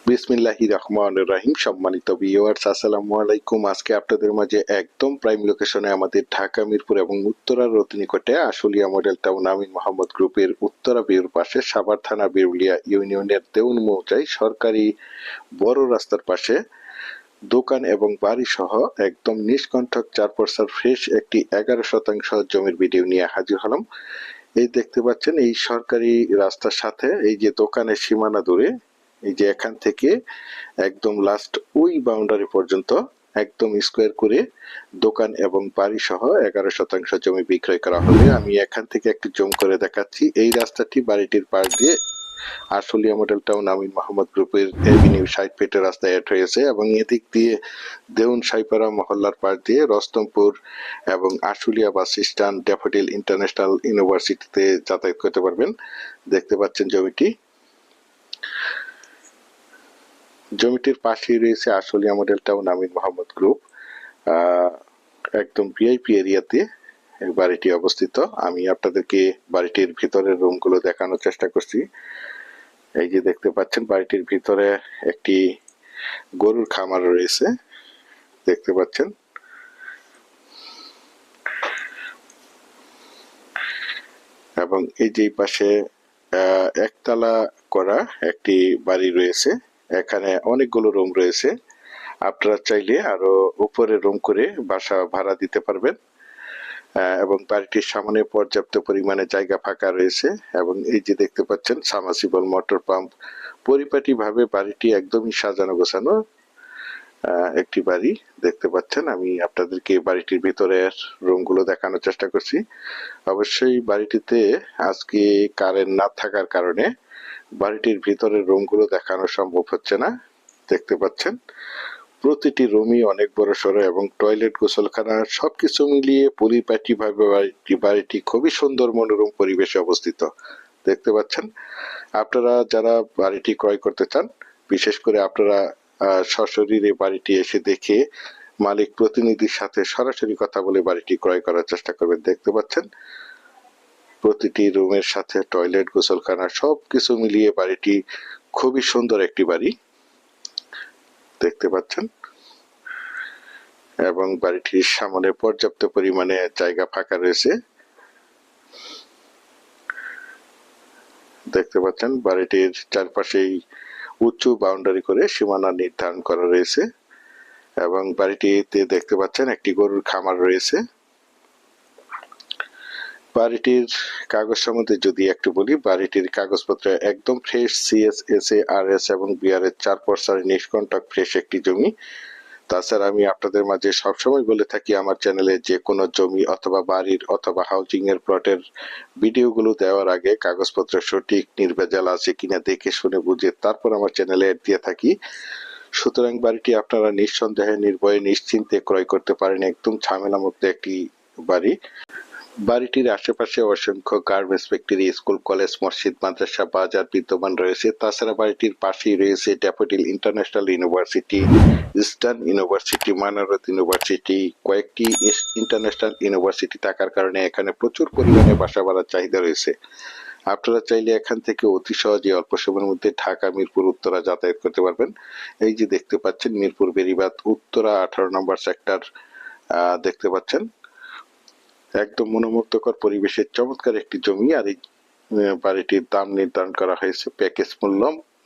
বিসমিল্লাহির রহমানির রহিম। সম্মানিত ভিউয়ার্স, আসসালামু আলাইকুম। আজকে আপনাদের মাঝে একদম প্রাইম লোকেশনে আমাদের ঢাকা মিরপুর এবং উত্তরার অতি নিকটে আশুলিয়া মডেল টাউন আমিন মোহাম্মদ গ্রুপের উত্তরা বিউর পাশে সাভার থানা বিরুলিয়া ইউনিয়নের দেউন মৌজায় সরকারি বড় রাস্তার পাশে দোকান এবং বাড়ি সহ একদম নিষ্কণ্ঠক 4 ফ্রেশ একটি 11% জমির ভিডিও নিয়ে হাজির হলাম। এই দেখতে পাচ্ছেন, এই সরকারি রাস্তার সাথে এই যে দোকানের সীমানা দূরে, এই যে এখান থেকে একদম লাস্ট ওই বাউন্ডারি পর্যন্ত একদম স্কোয়ার করে দোকান এবং বাড়ি সহ 11% জমি বিক্রয় করা হবে। আমি এখান থেকে একটু জুম করে দেখাচ্ছি। এই রাস্তাটি বাড়িটির পাশ দিয়ে আশুলিয়া মডেল টাউন আমিন মোহাম্মদ গ্রুপের এভিনিউ 60 ফিটের রাস্তায় অ্যাড হয়েছে এবং এদিক দিয়ে দেউন সাইপাড়া মহল্লার পাশ দিয়ে রস্তমপুর এবং Ashulia bus stand, daffodil international ইউনিভার্সিটিতে যাতায়াত করতে পারবেন। দেখতে পাচ্ছেন জমিটির পাশেই রয়েছে আশুলিয়া মডেল টাউন আমিন মোহাম্মদ গ্রুপ। একদম ভিআইপি এরিয়াতে বাড়িটি অবস্থিত। আমি আপনাদেরকে বাড়িটির ভিতরের রুমগুলো দেখানোর চেষ্টা করছি। এই যে দেখতে পাচ্ছেন, বাড়িটির ভিতরে একটি গরুর খামার রয়েছে, দেখতে পাচ্ছেন। এবং এই যে পাশে একতলা করা একটি বাড়ি রয়েছে। এখানে অনেকগুলো রুম রয়েছে। আপনারা চাইলে আরো উপরে রুম করে বাসা ভাড়া দিতে পারবেন। এবং বাড়িটির সামনে পর্যাপ্ত পরিমাণে জায়গা ফাঁকা রয়েছে। এবং এই যে দেখতে পাচ্ছেন সাবমার্সিবল মোটর পাম্প। পরিপাটিভাবে বাড়িটি একদমই সাজানো গোছানো একটি বাড়ি দেখতে পাচ্ছেন। আমি আপনাদেরকে বাড়িটির ভিতরের রুমগুলো দেখানোর চেষ্টা করছি। অবশ্যই বাড়িটিতে আজকে কারেন্ট না থাকার কারণে বাড়িটির ভিতরের রুমগুলো দেখানো সম্ভব হচ্ছে না। দেখতে পাচ্ছেন প্রতিটি রুমই অনেক বড় সড়ো এবং টয়লেট, গোসলখানা সবকিছু মিলিয়ে পরিপাটিভাবে বাড়িটি খুবই সুন্দর মনোরম পরিবেশে অবস্থিত। দেখতে পাচ্ছেন, আপনারা যারা বাড়িটি ক্রয় করতে চান, বিশেষ করে আপনারা সশরীরে বাড়িটি এসে দেখে মালিক প্রতিনিধির সাথে সরাসরি কথা বলে বাড়িটি ক্রয় করার চেষ্টা করবেন। দেখতে পাচ্ছেন প্রতিটি রুমের সাথে টয়লেট, গোসলখানা সবকিছু মিলিয়ে বাড়িটি খুবই সুন্দর একটি বাড়ি দেখতে পাচ্ছেন। এবং বাড়িটির সামনে পর্যাপ্ত পরিমাণে জায়গা ফাঁকা রয়েছে। দেখতে পাচ্ছেন বাড়িটির চারপাশেই উঁচু বাউন্ডারি করে সীমানা নির্ধারণ করা রয়েছে। এবং বাড়িটিতে দেখতে পাচ্ছেন একটি গরুর খামার রয়েছে। বাড়িটির কাগজ সম্বন্ধে যদি একটু বলি, বাড়িটির কাগজপত্র একদম ফ্রেশ। সিএস, এসএ, আরএস এবং বিআরএস 4% নিষ্কণ্টক ফ্রেশ একটি জমি। তাছাড়া আমি আপনাদের মাঝে সবসময় বলে থাকি, আমার চ্যানেলে যে কোনো জমি অথবা বাড়ির অথবা হাউজিং এর প্লটের ভিডিওগুলো দেওয়ার আগে কাগজপত্র সঠিক নির্ভেজাল আছে কিনা দেখে শুনে বুঝে তারপর আমার চ্যানেলে অ্যাড দিয়ে থাকি। সুতরাং বাড়িটি আপনারা নিঃসন্দেহে, নির্ভয়ে, নিশ্চিন্তে ক্রয় করতে পারেন। একদম ঝামেলা মুক্ত একটি বাড়ি। বাড়িটির আশেপাশে অসংখ্য গার্মেন্টস ফ্যাক্টরি, স্কুল, কলেজ, মসজিদ, মাদ্রাসা, বাজার বিদ্যমান রয়েছে। তাছাড়া বাড়িটির পাশেই রয়েছে daffodil international university, eastern university, Manarat university, কয়েকটি ইন্টারন্যাশনাল ইউনিভার্সিটি থাকার কারণে এখানে প্রচুর পরিমাণে বাসা ভাড়ার চাহিদা রয়েছে। আপনারা চাইলে এখান থেকে অতি সহজে অল্প সময়ের মধ্যে ঢাকা মিরপুর উত্তরা যাতায়াত করতে পারবেন। এই যে দেখতে পাচ্ছেন মিরপুর বেরিবাদ উত্তরা 18 নম্বর সেক্টর দেখতে পাচ্ছেন। একদম মনোমুগ্ধকর পরিবেশের চমৎকার একটি জমি। আর এই বাড়িটির দাম নির্ধারণ করা হয়েছে প্যাকেজ মূল্য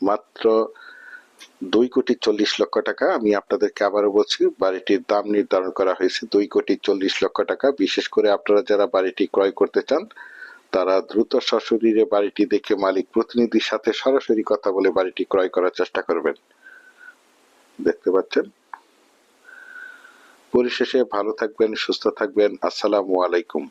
মাত্র 2,40,00,000 টাকা। আমি আপনাদেরকে আবারও বলছি, বাড়িটির দাম নির্ধারণ করা হয়েছে 2,40,00,000 টাকা। বিশেষ করে আপনারা যারা বাড়িটি ক্রয় করতে চান, তারা দ্রুত সশরীরে বাড়িটি দেখে মালিক প্রতিনিধির সাথে সরাসরি কথা বলে বাড়িটি ক্রয় করার চেষ্টা করবেন। দেখতে পাচ্ছেন। পরিশেষে ভালো থাকবেন, সুস্থ থাকবেন। আসসালামু আলাইকুম।